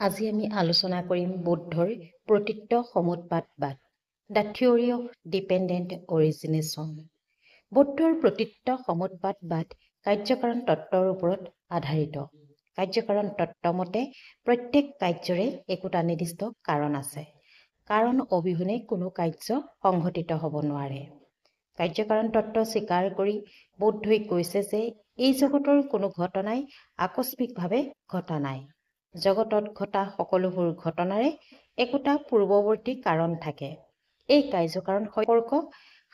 আজি আমি আলোচনা কৰিম বৌদ্ধৰ প্ৰতীত্ব সমুৎপাতবাদ, দ্য থিয়ৰী অফ ডিপেণ্ডেণ্ট অৰিজিনেশ্যন। বৌদ্ধৰ প্ৰতীত্ব সমুৎপাতবাদ কাৰ্যকাৰণ তত্ত্বৰ ওপৰত আধাৰিত। কাৰ্যকাৰণ তত্ত্ব মতে প্ৰত্যেক কাৰ্যৰে একোটা নিৰ্দিষ্ট কাৰণ আছে। কাৰণ অবিহনে কোনো কাৰ্য সংঘটিত হ'ব নোৱাৰে। কাৰ্যকাৰণ তত্ত্ব স্বীকাৰ কৰি বৌদ্ধই কৈছে যে এই জগতৰ কোনো ঘটনাই আকস্মিকভাৱে ঘটা নাই। জগতত ঘটা সকলোবোৰ ঘটনাৰে একোটা পূৰ্বৱৰ্তী কাৰণ থাকে। এই কাৰ্যকাৰণ সম্পৰ্ক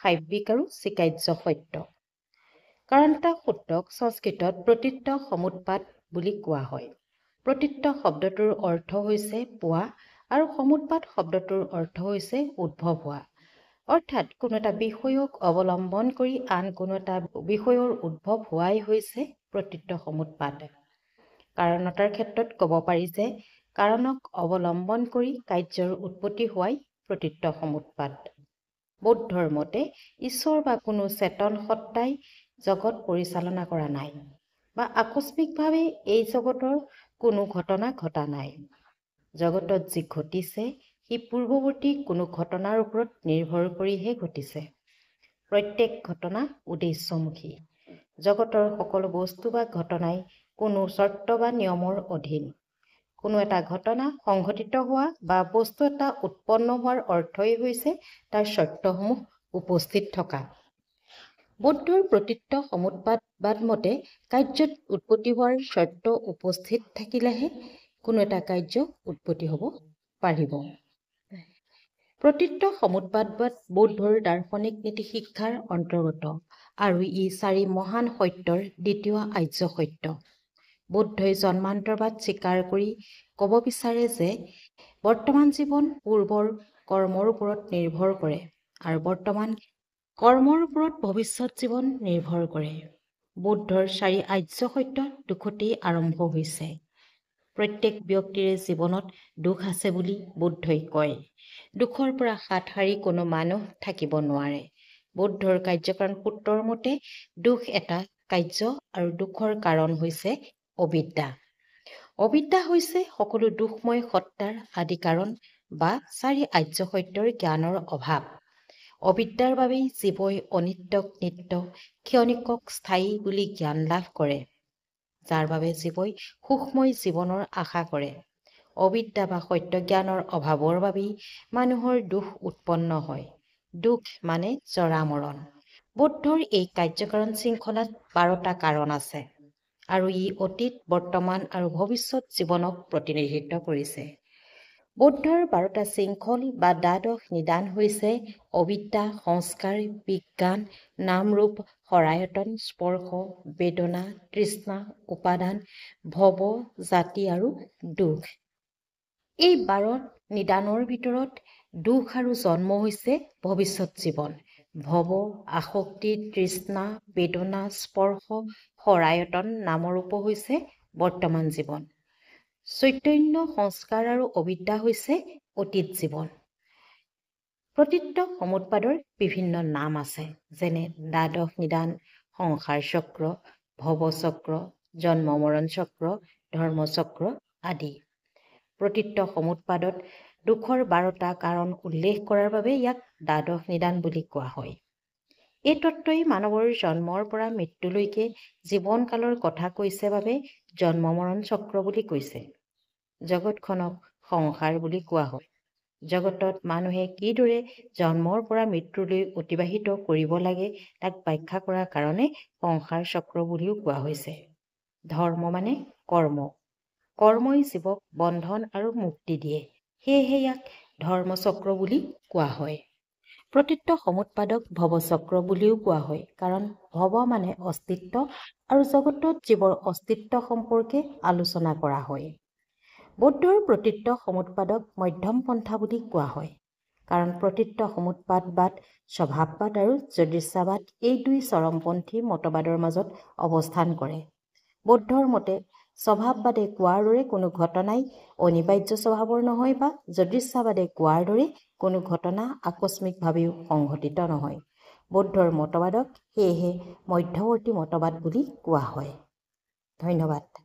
সাব্যিক আৰু স্বীকাৰ্য সত্য। কাৰণ এটা সূত্ৰক সংস্কৃতত প্ৰতীত্ব সমুৎপাত বুলি কোৱা হয়। প্ৰতীত্ব শব্দটোৰ অৰ্থ হৈছে পোৱা আৰু সমুৎপাত শব্দটোৰ অৰ্থ হৈছে উদ্ভৱ হোৱা। অৰ্থাৎ কোনো এটা বিষয়ক অৱলম্বন কৰি আন কোনো এটা বিষয়ৰ উদ্ভৱ হোৱাই হৈছে প্ৰতীত্ব সমুৎপাত। কাৰণতাৰ ক্ষেত্ৰত ক'ব পাৰি যে কাৰণক অৱলম্বন কৰি কাৰ্যৰ উৎপত্তি হোৱাই প্ৰতীত্ব সমুৎপাত। বৌদ্ধৰ মতে ঈশ্বৰ বা কোনো চেতন সত্তাই জগত পৰিচালনা কৰা নাই বা আকস্মিকভাৱে এই জগতৰ কোনো ঘটনা ঘটা নাই। জগতত যি ঘটিছে সি পূৰ্বৱৰ্তী কোনো ঘটনাৰ ওপৰত নিৰ্ভৰ কৰিহে ঘটিছে। প্ৰত্যেক ঘটনা উদ্দেশ্যমুখী। জগতৰ সকলো বস্তু বা ঘটনাই কোনো চৰ্ত বা নিয়মৰ অধীন। কোনো এটা ঘটনা সংঘটিত হোৱা বা বস্তু এটা উৎপন্ন হোৱাৰ অৰ্থই হৈছে তাৰ চৰ্তসমূহ উপস্থিত থকা। বৌদ্ধৰ প্ৰতীত্ব সমুৎপাতবাদ মতে কাৰ্যত উৎপত্তি হোৱাৰ চৰ্ত উপস্থিত থাকিলেহে কোনো এটা কাৰ্য উৎপত্তি হ'ব পাৰিব। প্ৰতীত্ব সমুৎপাতবাদ বৌদ্ধৰ দাৰ্শনিক নীতি শিক্ষাৰ অন্তৰ্গত আৰু ই 4 মহান সত্যৰ দ্বিতীয় আৰ্য সত্য। বৌদ্ধই জন্মান্তৰবাদ স্বীকাৰ কৰি ক'ব বিচাৰে যে বৰ্তমান জীৱন পূৰ্বৰ কৰ্মৰ ওপৰত নিৰ্ভৰ কৰে আৰু বৰ্তমান কৰ্মৰ ওপৰত ভৱিষ্যত জীৱন নিৰ্ভৰ কৰে। বৌদ্ধৰ 4 আৰ্য সত্য দুখতেই আৰম্ভ হৈছে। প্ৰত্যেক ব্যক্তিৰে জীৱনত দুখ আছে বুলি বৌদ্ধই কয়। দুখৰ পৰা হাত সাৰি কোনো মানুহ থাকিব নোৱাৰে। বৌদ্ধৰ কাৰ্যকাৰণ সূত্ৰৰ মতে দুখ এটা কাৰ্য আৰু দুখৰ কাৰণ হৈছে অবিদ্যা। অবিদ্যা হৈছে সকলো দুখময় সত্তাৰ আদি কাৰণ বা 4 আৰ্য সত্যৰ জ্ঞানৰ অভাৱ। অবিদ্যাৰ বাবেই জীৱই অনিত্যক নিত্য, ক্ষণিকক স্থায়ী বুলি জ্ঞান লাভ কৰে, যাৰ বাবে জীৱই সুখময় জীৱনৰ আশা কৰে। অবিদ্যা বা সত্য জ্ঞানৰ অভাৱৰ বাবেই মানুহৰ দুখ উৎপন্ন হয়। দুখ মানে জৰা মৰণ। বৌদ্ধৰ এই কাৰ্যকাৰণ শৃংখলাত 12টা কাৰণ আছে আৰু ই অতীত, বৰ্তমান আৰু ভৱিষ্যত জীৱনক প্ৰতিনিধিত্ব কৰিছে। বৌদ্ধৰ 12টা শৃংখল বা দ্বাদশ নিদান হৈছে অবিদ্যা, সংস্কাৰ, বিজ্ঞান, নাম-ৰূপ, সৰায়তন, স্পৰ্শ, বেদনা, তৃষ্ণা, উপাদান, ভৱ, জাতি আৰু দুখ। এই 12 নিদানৰ ভিতৰত দুখ আৰু জন্ম হৈছে ভৱিষ্যত জীৱন। ভৱ, আসক্তি, তৃষ্ণা, বেদনা, স্পৰ্শ, সৰায়তন, নামৰূপ হৈছে বৰ্তমান জীৱন। চৈতন্য, সংস্কাৰ আৰু অবিদ্যা হৈছে অতীত জীৱন। প্ৰতীত্ব সমুৎপাদৰ বিভিন্ন নাম আছে, যেনে দ্বাদশ নিদান, সংসাৰ চক্ৰ, ভৱচক্ৰ, জন্ম মৰণ চক্ৰ, ধৰ্মচক্ৰ আদি। প্ৰতীত্ব সমুৎপাদত দুখৰ 12টা কাৰণ উল্লেখ কৰাৰ বাবে ইয়াক দ্বাদশ নিদান বুলি কোৱা হয়। এই তত্ত্বই মানৱৰ জন্মৰ পৰা মৃত্যুলৈকে জীৱনকালৰ কথা কৈছে বাবে জন্ম মৰণ চক্ৰ বুলি কৈছে। জগতখনক সংসাৰ বুলি কোৱা হয়। জগতত মানুহে কিদৰে জন্মৰ পৰা মৃত্যুলৈ অতিবাহিত কৰিব লাগে তাক ব্যাখ্যা কৰাৰ কাৰণে সংসাৰ চক্ৰ বুলিও কোৱা হৈছে। ধৰ্ম মানে কৰ্ম। কৰ্মই জীৱক বন্ধন আৰু মুক্তি দিয়ে, সেয়েহে ইয়াক ধৰ্মচক্ৰ বুলি কোৱা হয়। প্ৰতীত্ব সমুৎপাদক ভৱচক্ৰ বুলিও কোৱা হয়, কাৰণ ভৱ মানে অস্তিত্ব আৰু জগতত জীৱৰ অস্তিত্ব সম্পৰ্কে আলোচনা কৰা হয়। বৌদ্ধৰ প্ৰতীত্ব সমুৎপাদক মধ্যম পন্থা বুলি কোৱা হয়, কাৰণ প্ৰতীত্ব সমুৎপাতবাদ, স্বভাৱবাদ আৰু যদৃচ্ছাবাদ এই 2 চৰমপন্থী মতবাদৰ মাজত অৱস্থান কৰে। বৌদ্ধৰ মতে স্বভাৱবাদে কোৱাৰ দৰে কোনো ঘটনাই অনিবাৰ্য স্বভাৱৰ নহয় বা যদৃচ্ছাবাদে কোৱাৰ দৰে কোনো ঘটনা আকস্মিকভাৱেও সংঘটিত নহয়। বৌদ্ধৰ মতবাদক সেয়েহে মধ্যৱৰ্তী মতবাদ বুলি কোৱা হয়। ধন্যবাদ।